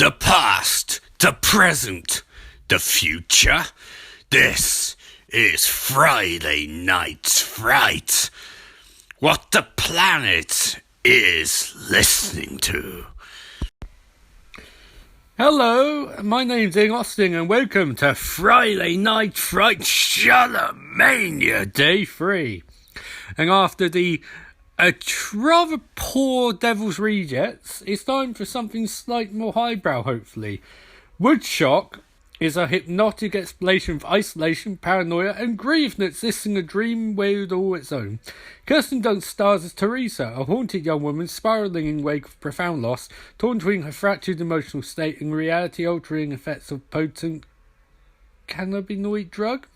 The past, the present, the future. This is Friday Night's Fright. What the planet is listening to. Hello, my name's Ian Austin and welcome to Friday Night Fright ShudderMania Day 3. And after the rather poor Devil's Rejects, it's time for something slightly more highbrow, hopefully. Woodshock is a hypnotic exploration of isolation, paranoia, and grief that exists in a dream world all its own. Kirsten Dunst stars as Teresa, a haunted young woman spiralling in wake of profound loss, torn between her fractured emotional state and reality-altering effects of potent cannabinoid drug.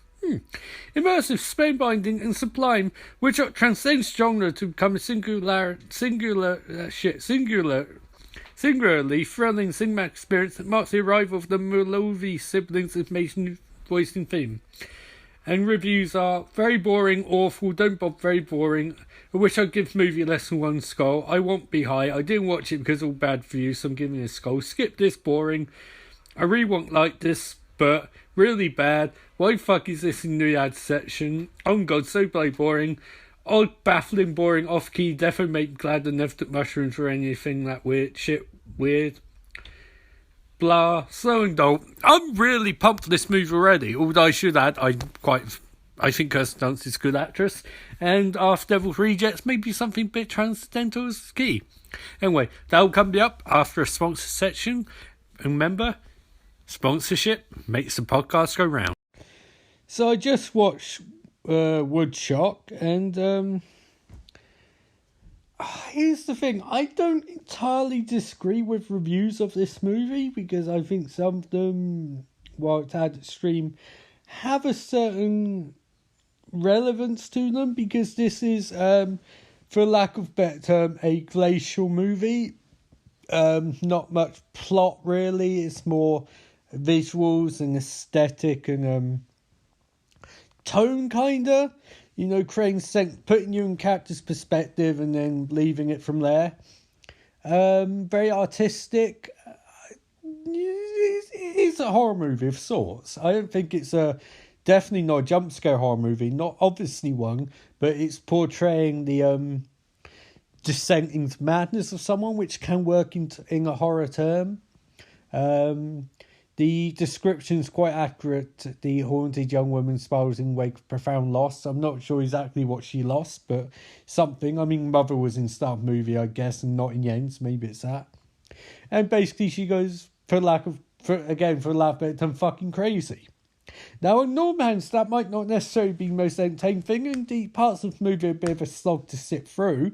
Immersive, spellbinding, and sublime, Woodshock transcends genre to become a singularly thrilling cinematic experience that marks the arrival of the Mulovi siblings' information voicing theme. And reviews are very boring, awful, don't bother, very boring. I wish I'd give the movie less than one skull. I won't be high. I didn't watch it because it's all bad for you, so I'm giving it a skull. Skip this, boring. I really won't like this, but really bad. Why the fuck is this in the ad section? Oh god, so bloody boring. Odd, baffling, boring, off-key, defo make me glad I never took mushrooms or anything that weird. Blah, slow and dull. I'm really pumped for this movie already, although I should add, I think Kirsten Dunst is a good actress, and after Devil's Rejects, maybe something a bit transcendental is key. Anyway, that'll come up after a sponsor section, and remember, sponsorship makes the podcast go round. So I just watched Woodshock, and here's the thing. I don't entirely disagree with reviews of this movie, because I think some of them, while it's ad extreme, have a certain relevance to them, because this is, for lack of a better term, a glacial movie. Not much plot, really. It's more visuals and aesthetic and tone, kinda, putting you in character's perspective and then leaving it from there. Very artistic. It's a horror movie of sorts. I don't think it's definitely not a jump scare horror movie, not obviously one, but it's portraying the descent into madness of someone, which can work in a horror term. The description's quite accurate. The haunted young woman spirals in wake of profound loss. I'm not sure exactly what she lost, but something. I mean, Mother was in the start of the movie, I guess, and not in the end, so maybe it's that. And basically she goes, for lack of better term, fucking crazy. Now, on normal hands, that might not necessarily be the most entertaining thing. Indeed, parts of the movie are a bit of a slog to sit through,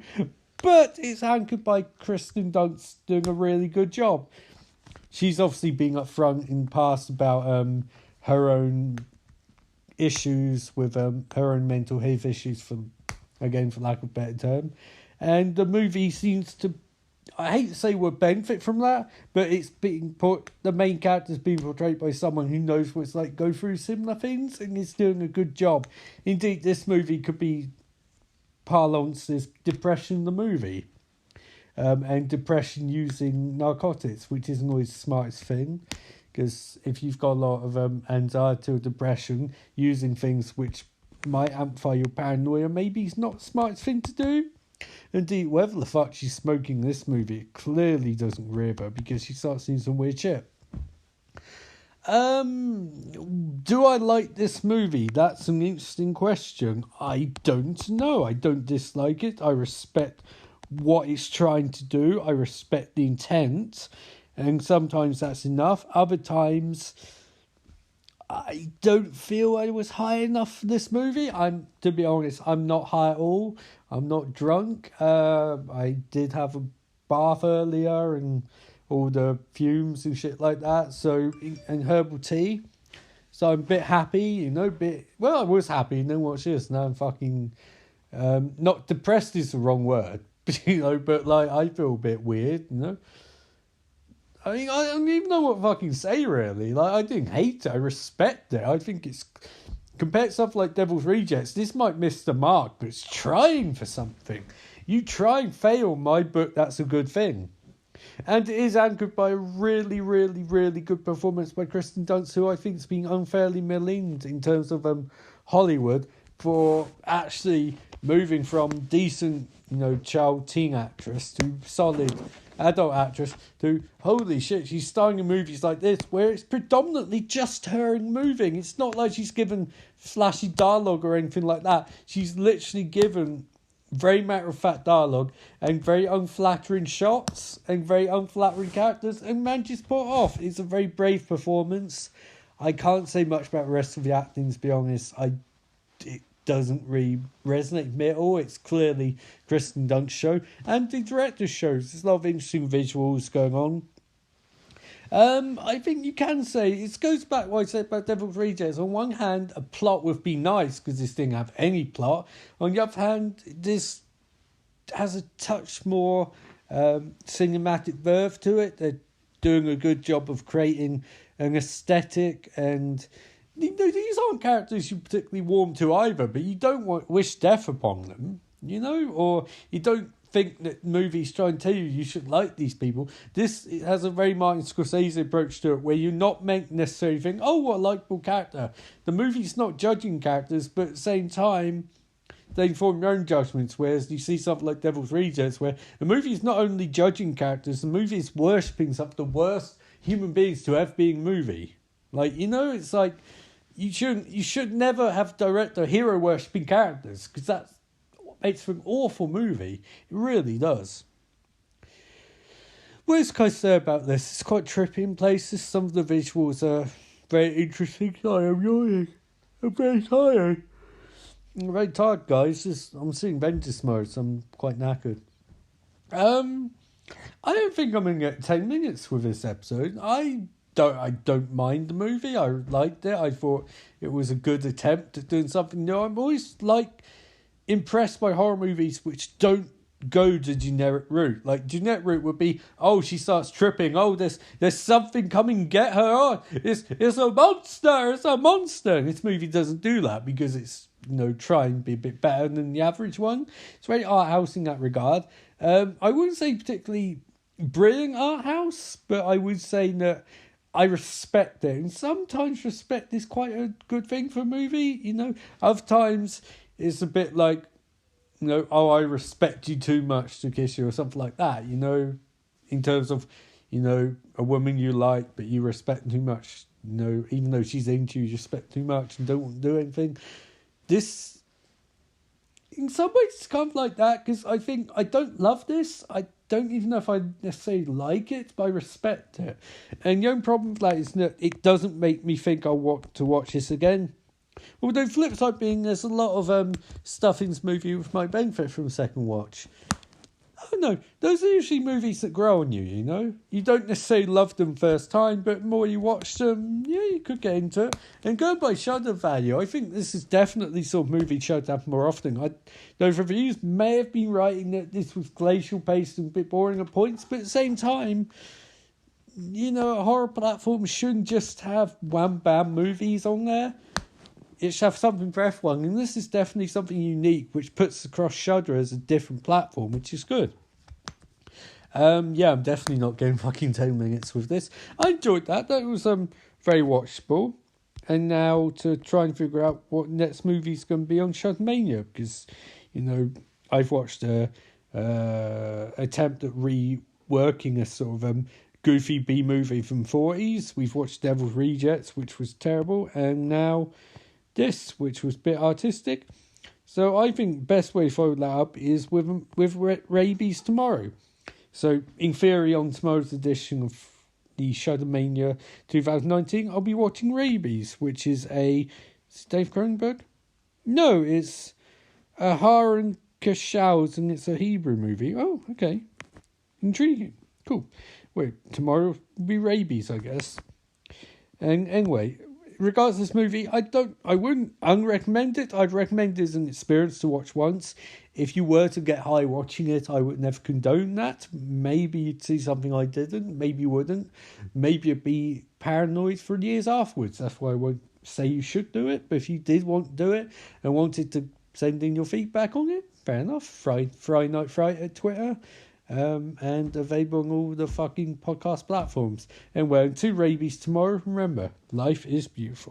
but it's anchored by Kirsten Dunst doing a really good job. She's obviously been upfront in the past about her own issues with her own mental health issues, for lack of a better term. And the movie seems to, I hate to say would benefit from that, but the main character's being portrayed by someone who knows what it's like to go through similar things and is doing a good job. Indeed, this movie could be parlance as depression the movie. And depression using narcotics, which isn't always the smartest thing, because if you've got a lot of anxiety or depression, using things which might amplify your paranoia maybe is not the smartest thing to do. Indeed, whether the fuck she's smoking this movie, it clearly doesn't rear her, because she starts seeing some weird shit. Do I like this movie? That's an interesting question. I don't know. I don't dislike it. I respect what it's trying to do. I respect the intent, and sometimes that's enough. Other times I don't feel I was high enough for this movie. To be honest, I'm not high at all. I'm not drunk. I did have a bath earlier and all the fumes and shit like that, and herbal tea, so I'm a bit happy, I was happy, and then watch this. Now I'm fucking not depressed is the wrong word, but like I feel a bit weird, I mean, I don't even know what to fucking say, really. Like, I didn't hate it, I respect it. I think it's, compared to stuff like Devil's Rejects, this might miss the mark, but it's trying for something. You try and fail, my book, that's a good thing. And it is anchored by a really, really, really good performance by Kristen Dunst, who I think has been unfairly maligned in terms of Hollywood for actually moving from decent, child teen actress to solid adult actress to, holy shit, she's starring in movies like this where it's predominantly just her and moving. It's not like she's given flashy dialogue or anything like that. She's literally given very matter-of-fact dialogue and very unflattering shots and very unflattering characters, and manages to pull it off. It's a very brave performance. I can't say much about the rest of the acting, to be honest. It doesn't really resonate with me at all. It's clearly Kristen Dunst's show, and the director's shows. There's a lot of interesting visuals going on. I think you can say, it goes back to what I said about Devil's Rejects. On one hand, a plot would be nice because this didn't have any plot. On the other hand, this has a touch more cinematic verve to it. They're doing a good job of creating an aesthetic, and these aren't characters you particularly warm to either, but you don't wish death upon them, or you don't think that movies try and tell you should like these people. It has a very Martin Scorsese approach to it, where you're not meant to necessarily think, oh, what a likeable character. The movie's not judging characters, but at the same time, they inform their own judgments, whereas you see something like Devil's Rejects, where the movie is not only judging characters, the movie is worshipping some of the worst human beings to ever be in a movie. It's like, you should never have director hero worshipping characters, because that's makes for an awful movie. It really does. What else can I say about this? It's quite trippy in places. Some of the visuals are very interesting. Sorry, I'm yawning. I'm very tired. I'm very tired, guys. I'm seeing Ventus mode, so I'm quite knackered. I don't think I'm going to get 10 minutes with this episode. I don't mind the movie. I liked it. I thought it was a good attempt at doing something new. I'm always impressed by horror movies which don't go the generic route. Like, generic route would be, oh, she starts tripping, oh, there's something coming, get her on, it's a monster. This movie doesn't do that because it's trying to be a bit better than the average one. It's very art house in that regard. I wouldn't say particularly brilliant art house, but I would say that I respect it, and sometimes respect is quite a good thing for a movie. Other times it's a bit like, oh, I respect you too much to kiss you, or something like that, in terms of, a woman you like, but you respect too much, even though she's into you, you respect too much and don't want to do anything. This, in some ways, it's kind of like that, because I think I don't love this. I don't even know if I necessarily like it, but I respect it. And the only problem with that is that it doesn't make me think I'll want to watch this again. Although, flip side being, there's a lot of stuff in this movie which might benefit from a second watch. I don't know. Those are usually movies that grow on you, You don't necessarily love them first time, but the more you watch them, yeah, you could get into it. And going by Shudder value, I think this is definitely sort of movie should happen more often. Those reviews may have been writing that this was glacial paced and a bit boring at points, but at the same time, a horror platform shouldn't just have wham-bam movies on there. It should have something for everyone, and this is definitely something unique, which puts across Shudder as a different platform, which is good. I'm definitely not getting fucking 10 minutes with this. I enjoyed that. That was very watchable. And now to try and figure out what next movie's going to be on ShudderMania, because, I've watched a attempt at reworking a sort of goofy B movie from 40s. We've watched Devil's Rejects, which was terrible, and now this, which was a bit artistic. So I think the best way to follow that up is with Rabies tomorrow. So in theory, on tomorrow's edition of the ShudderMania 2019, I'll be watching Rabies, which is is Dave Cronenberg? No, it's a Haran Kashaus, and it's a Hebrew movie. Oh, okay. Intriguing. Cool. Wait, tomorrow will be Rabies, I guess. And anyway, regardless of this movie, I wouldn't unrecommend it. I'd recommend it as an experience to watch once. If you were to get high watching it, I would never condone that. Maybe you'd see something I didn't. Maybe you wouldn't. Maybe you'd be paranoid for years afterwards. That's why I won't say you should do it. But if you did want to do it and wanted to send in your feedback on it, fair enough. Friday Night Fright at Twitter. and available on all the fucking podcast platforms. And we're into rabies tomorrow. Remember, life is beautiful.